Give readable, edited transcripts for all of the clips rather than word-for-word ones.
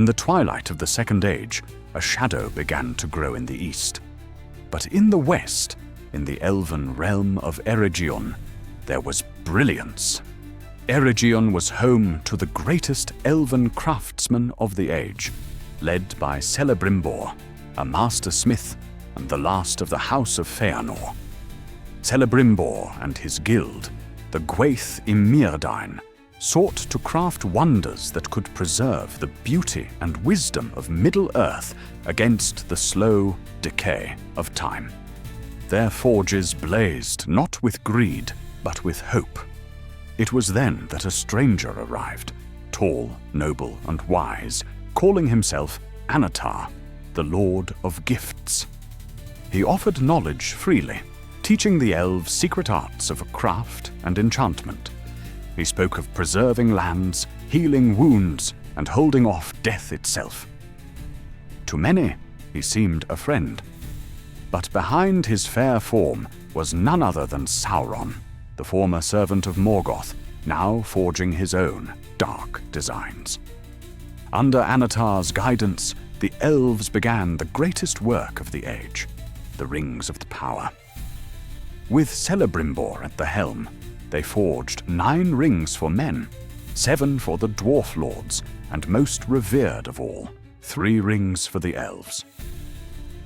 In the twilight of the Second Age, a shadow began to grow in the east. But in the west, in the elven realm of Eregion, there was brilliance. Eregion was home to the greatest elven craftsman of the age, led by Celebrimbor, a master smith and the last of the House of Feanor. Celebrimbor and his guild, the Gwaith Imyrdain, sought to craft wonders that could preserve the beauty and wisdom of Middle-earth against the slow decay of time. Their forges blazed not with greed, but with hope. It was then that a stranger arrived, tall, noble, and wise, calling himself Anatar, the Lord of Gifts. He offered knowledge freely, teaching the elves secret arts of craft and enchantment. He spoke of preserving lands, healing wounds, and holding off death itself. To many, he seemed a friend. But behind his fair form was none other than Sauron, the former servant of Morgoth, now forging his own dark designs. Under Anatar's guidance, the elves began the greatest work of the age, the Rings of the Power. With Celebrimbor at the helm, they forged 9 rings for men, 7 for the dwarf lords, and most revered of all, 3 rings for the elves.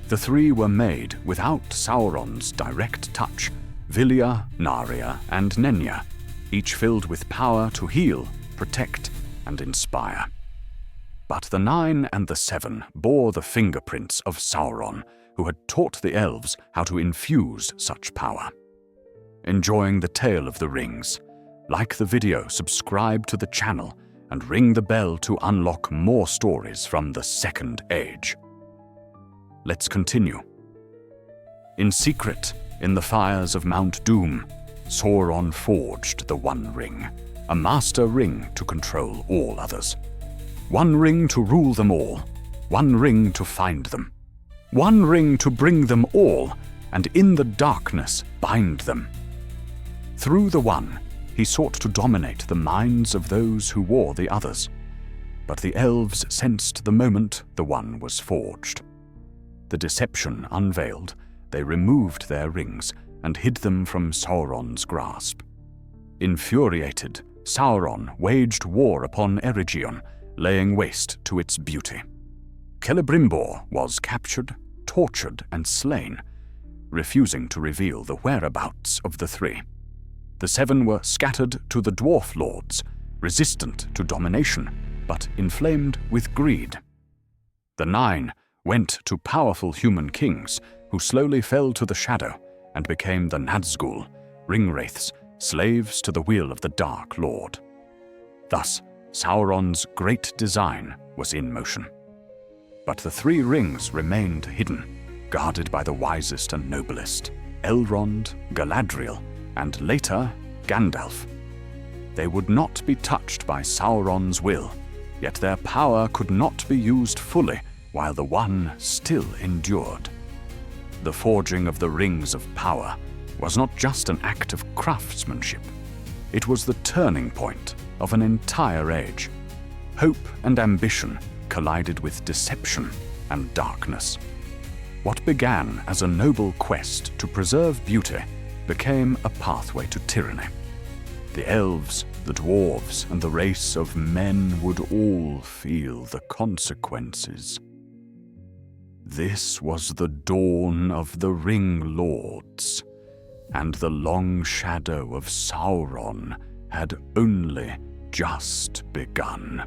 The 3 were made without Sauron's direct touch, Vilya, Narya, and Nenya, each filled with power to heal, protect, and inspire. But the 9 and the 7 bore the fingerprints of Sauron, who had taught the elves how to infuse such power. Enjoying the tale of the rings? Like the video, subscribe to the channel and ring the bell to unlock more stories from the Second Age. Let's continue. In secret, in the fires of Mount Doom, Sauron forged the One Ring, a master ring to control all others. One ring to rule them all, one ring to find them, one ring to bring them all, and in the darkness bind them. Through the one, he sought to dominate the minds of those who wore the others. But the elves sensed the moment the one was forged. The deception unveiled, they removed their rings and hid them from Sauron's grasp. Infuriated, Sauron waged war upon Eregion, laying waste to its beauty. Celebrimbor was captured, tortured, and slain, refusing to reveal the whereabouts of the 3. The 7 were scattered to the dwarf lords, resistant to domination, but inflamed with greed. The 9 went to powerful human kings, who slowly fell to the shadow and became the Nazgul, ringwraiths, slaves to the will of the Dark Lord. Thus, Sauron's great design was in motion. But the 3 rings remained hidden, guarded by the wisest and noblest, Elrond, Galadriel, and later Gandalf. They would not be touched by Sauron's will, yet their power could not be used fully while the One still endured. The forging of the Rings of Power was not just an act of craftsmanship. It was the turning point of an entire age. Hope and ambition collided with deception and darkness. What began as a noble quest to preserve beauty became a pathway to tyranny. The elves, the dwarves, and the race of men would all feel the consequences. This was the dawn of the Ring Lords, and the long shadow of Sauron had only just begun.